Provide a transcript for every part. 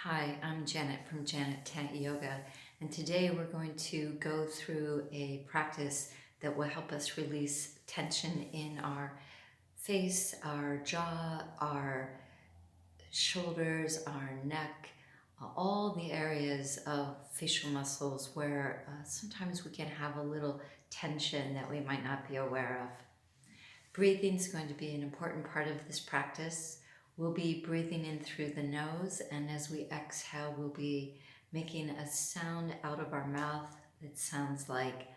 Hi, I'm Janet from Janet Tent Yoga, and today we're going to go through a practice that will help us release tension in our face, our jaw, our shoulders, our neck, all the areas of facial muscles where sometimes we can have a little tension that we might not be aware of. Breathing is going to be an important part of this practice. We'll be breathing in through the nose, and as we exhale, we'll be making a sound out of our mouth that sounds like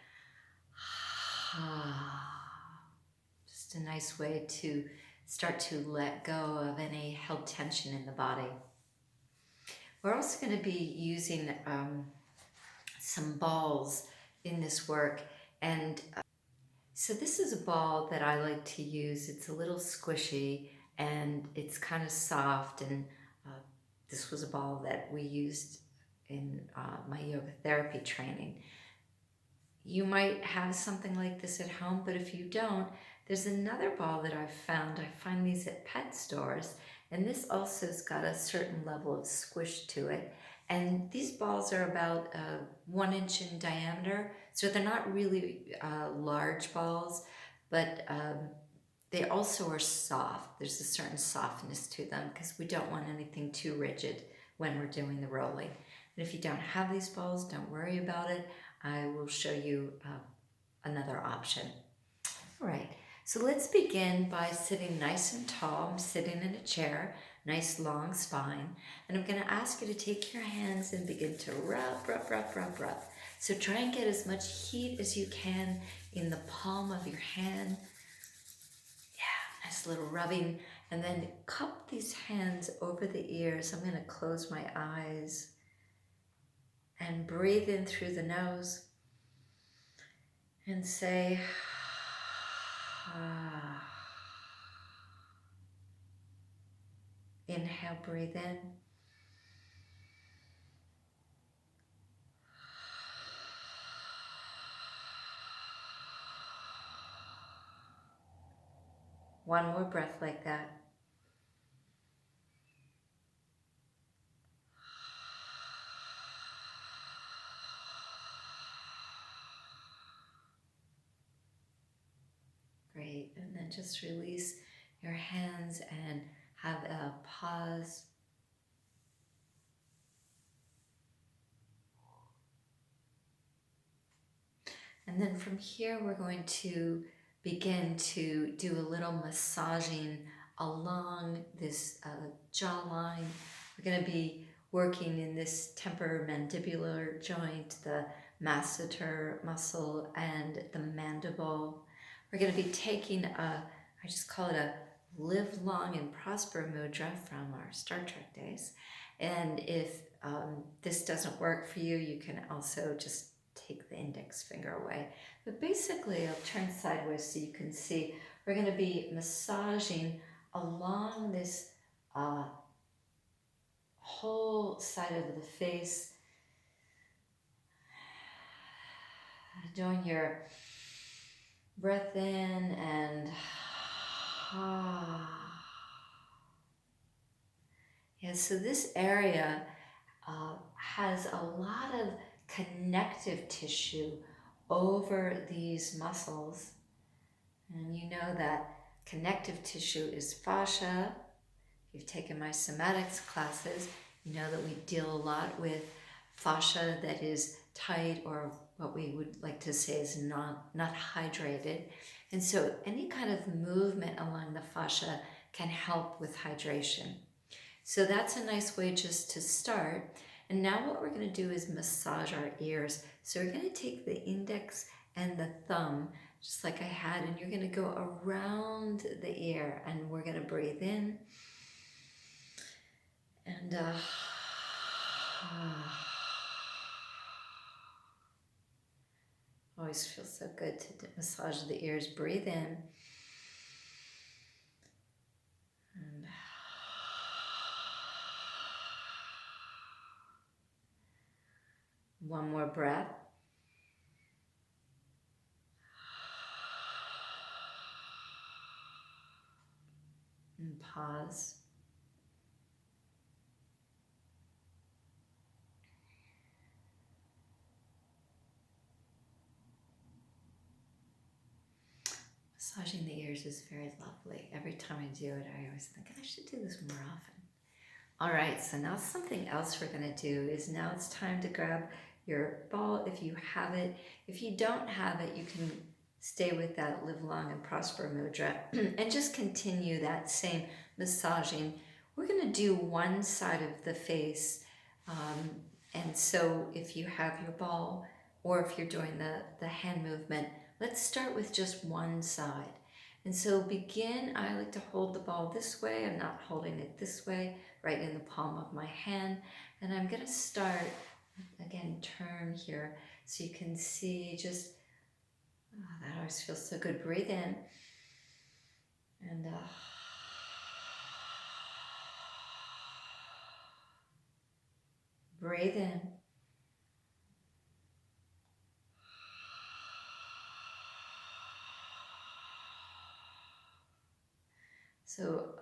just a nice way to start to let go of any held tension in the body. We're also going to be using some balls in this work, and so this is a ball that I like to use. It's a little squishy and it's kind of soft, and this was a ball that we used in my yoga therapy training. You might have something like this at home, but if you don't, there's another ball that I've found. I find these at pet stores, and this also has got a certain level of squish to it. And these balls are about 1 inch in diameter, so they're not really large balls, but they also are soft. There's a certain softness to them because we don't want anything too rigid when we're doing the rolling. And if you don't have these balls, don't worry about it. I will show you another option. All right, so let's begin by sitting nice and tall. I'm sitting in a chair, nice long spine, and I'm going to ask you to take your hands and begin to rub, rub, rub, rub, rub. So try and get as much heat as you can in the palm of your hand. Yeah, nice little rubbing, and then cup these hands over the ears. I'm going to close my eyes and breathe in through the nose and say, ah. Inhale, breathe in. One more breath like that. Great, and then just release your hands and have a pause. And then from here, we're going to begin to do a little massaging along this jawline. We're going to be working in this temporomandibular joint, the masseter muscle, and the mandible. We're going to be taking I just call it a live long and prosper mudra from our Star Trek days. And if this doesn't work for you, you can also just take the index finger away. But basically, I'll turn sideways so you can see. We're going to be massaging along this whole side of the face, doing your breath in and yeah, so this area has a lot of connective tissue over these muscles. And you know that connective tissue is fascia. If you've taken my somatics classes, you know that we deal a lot with fascia that is tight, or what we would like to say is not hydrated. And so any kind of movement along the fascia can help with hydration. So that's a nice way just to start. And now what we're going to do is massage our ears. So we're going to take the index and the thumb, just like I had, and you're going to go around the ear, and we're going to breathe in. And always feels so good to massage the ears. Breathe in. And one more breath. And pause. Massaging the ears is very lovely. Every time I do it, I always think I should do this more often. All right, so now something else we're gonna do is now it's time to grab your ball if you have it. If you don't have it, you can stay with that live long and prosper mudra and just continue that same massaging. We're gonna do one side of the face. And so if you have your ball or if you're doing the hand movement, let's start with just one side. And so begin, I like to hold the ball this way. I'm not holding it this way, right in the palm of my hand. And I'm gonna start, again, turn here so you can see just, oh, that always feels so good. Breathe in and breathe in. So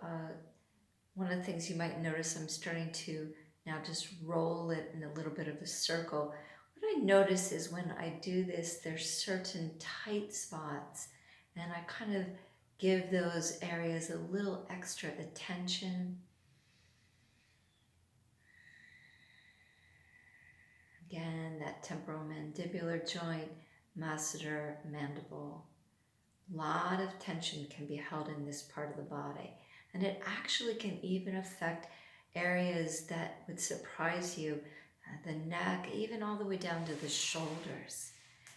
one of the things you might notice, I'm starting to now just roll it in a little bit of a circle. What I notice is when I do this, there's certain tight spots, and I kind of give those areas a little extra attention. Again, that temporomandibular joint, masseter, mandible. A lot of tension can be held in this part of the body. And it actually can even affect areas that would surprise you, the neck, even all the way down to the shoulders.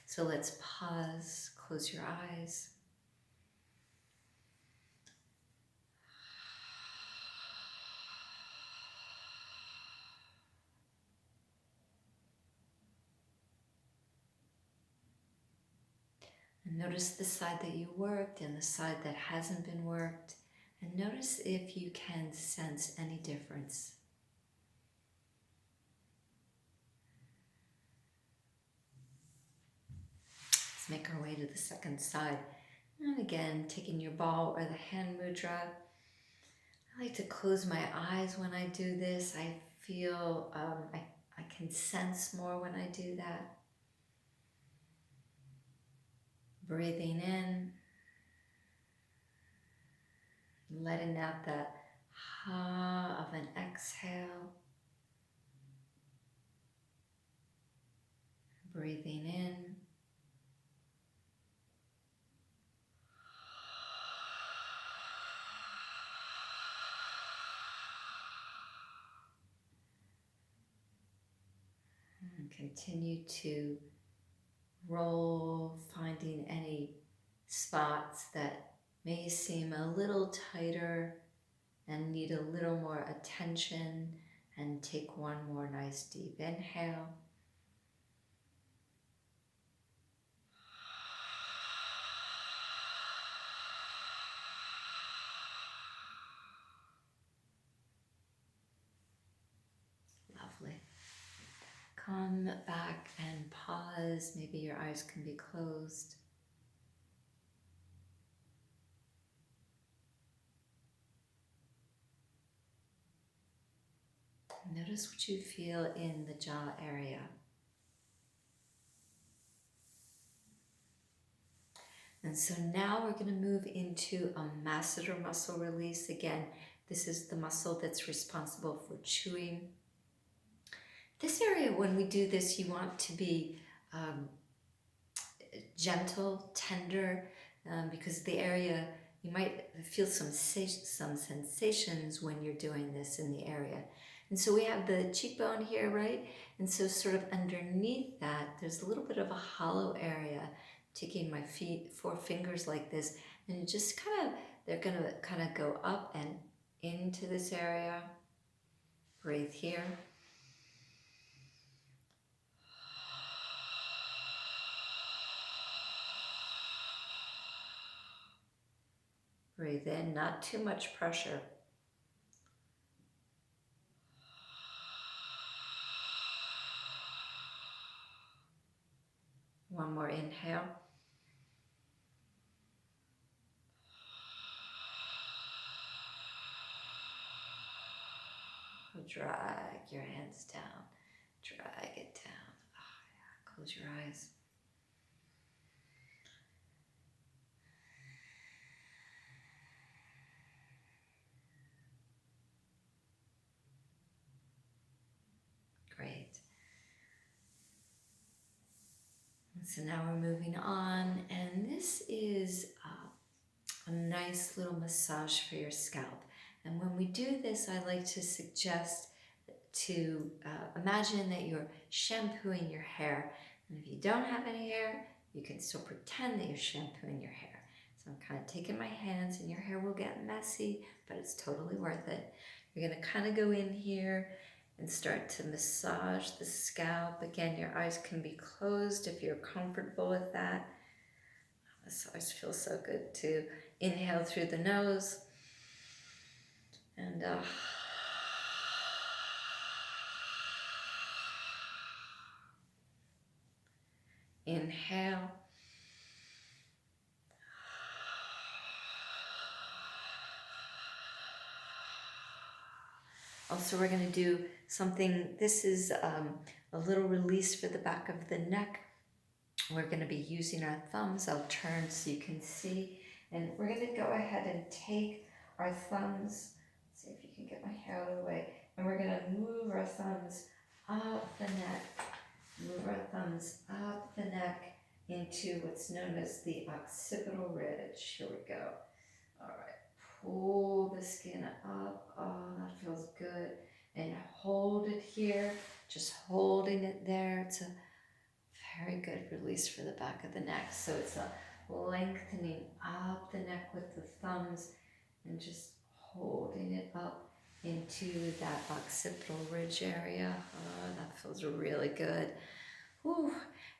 So let's pause, close your eyes. And notice the side that you worked and the side that hasn't been worked. And notice if you can sense any difference. Let's make our way to the second side. And again, taking your ball or the hand mudra. I like to close my eyes when I do this. I feel, I can sense more when I do that. Breathing in, letting out that ha of an exhale. Breathing in. And continue to roll, finding any spots that may seem a little tighter and need a little more attention, and take one more nice deep inhale. Lovely. Come back and pause. Maybe your eyes can be closed. Notice what you feel in the jaw area. And so now we're going to move into a masseter muscle release. Again, this is the muscle that's responsible for chewing. This area, when we do this, you want to be gentle, tender, because the area, you might feel some sensations when you're doing this in the area. And so we have the cheekbone here, right? And so sort of underneath that, there's a little bit of a hollow area. Taking my four fingers like this, and just kind of, they're gonna kind of go up and into this area. Breathe here. Breathe in, not too much pressure. One more inhale. Drag your hands down. Drag it down. Oh, yeah. Close your eyes. So now we're moving on, and this is a nice little massage for your scalp. And when we do this, I like to suggest to imagine that you're shampooing your hair. And if you don't have any hair, you can still pretend that you're shampooing your hair. So I'm kind of taking my hands, and your hair will get messy, but it's totally worth it. You're going to kind of go in here and start to massage the scalp. Again, your eyes can be closed if you're comfortable with that. Massage feels so good too. Inhale through the nose and inhale. Also, we're going to do something. This is a little release for the back of the neck. We're going to be using our thumbs. I'll turn so you can see. And we're going to go ahead and take our thumbs. Let's see if you can get my hair out of the way. And we're going to move our thumbs up the neck. Move our thumbs up the neck into what's known as the occipital ridge. Here we go. All right. Pull the skin up. Oh, that feels good. And hold it here. Just holding it there. It's a very good release for the back of the neck. So it's a lengthening up the neck with the thumbs and just holding it up into that occipital ridge area. Oh, that feels really good. Whew.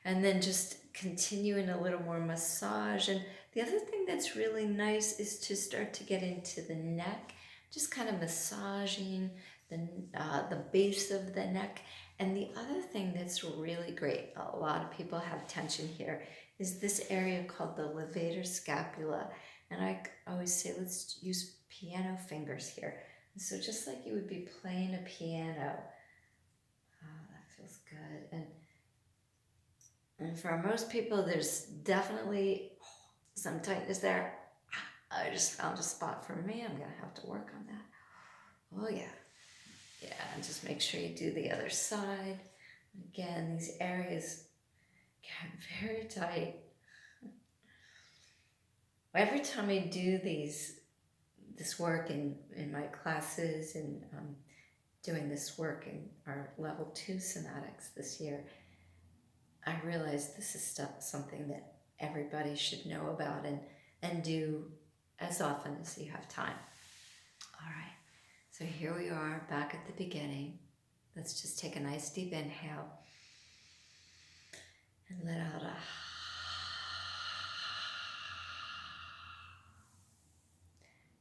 And then just continuing a little more massage. And the other thing that's really nice is to start to get into the neck, just kind of massaging the base of the neck. And the other thing that's really great, a lot of people have tension here, is this area called the levator scapula. And I always say, let's use piano fingers here. And so just like you would be playing a piano, oh, that feels good. And for most people, there's definitely some tightness there. I just found a spot for me. I'm going to have to work on that. Oh, yeah. Yeah, and just make sure you do the other side. Again, these areas get very tight. Every time I do this work in my classes and doing this work in our level 2 somatics this year, I realize this is something that everybody should know about and do as often as you have time. All right, so here we are back at the beginning. Let's just take a nice deep inhale and let out a...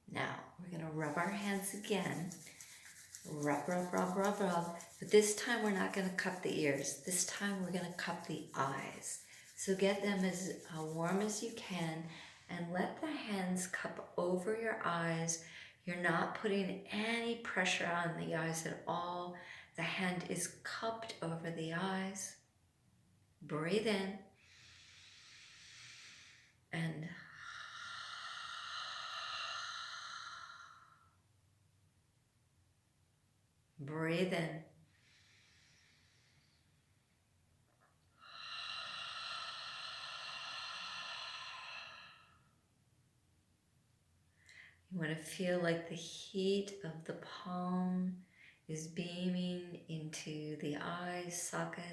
Now, we're going to rub our hands again. Rub, rub, rub, rub, rub. But this time we're not going to cup the ears. This time we're going to cup the eyes. So get them as warm as you can and let the hands cup over your eyes. You're not putting any pressure on the eyes at all. The hand is cupped over the eyes. Breathe in and breathe in. You want to feel like the heat of the palm is beaming into the eye socket,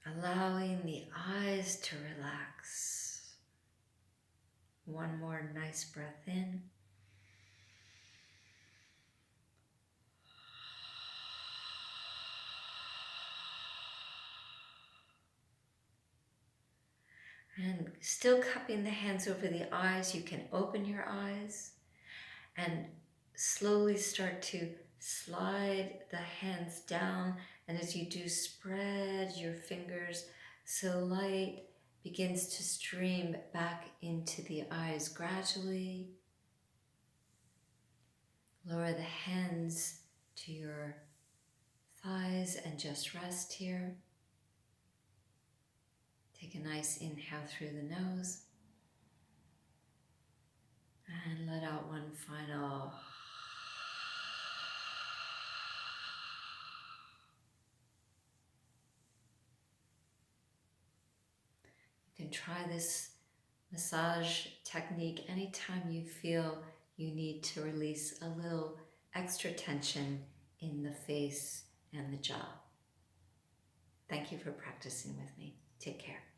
allowing the eyes to relax. One more nice breath in. And still cupping the hands over the eyes, you can open your eyes and slowly start to slide the hands down. And as you do, spread your fingers so light begins to stream back into the eyes gradually. Lower the hands to your thighs and just rest here. Take a nice inhale through the nose and let out one final. try this massage technique anytime you feel you need to release a little extra tension in the face and the jaw. Thank you for practicing with me. Take care.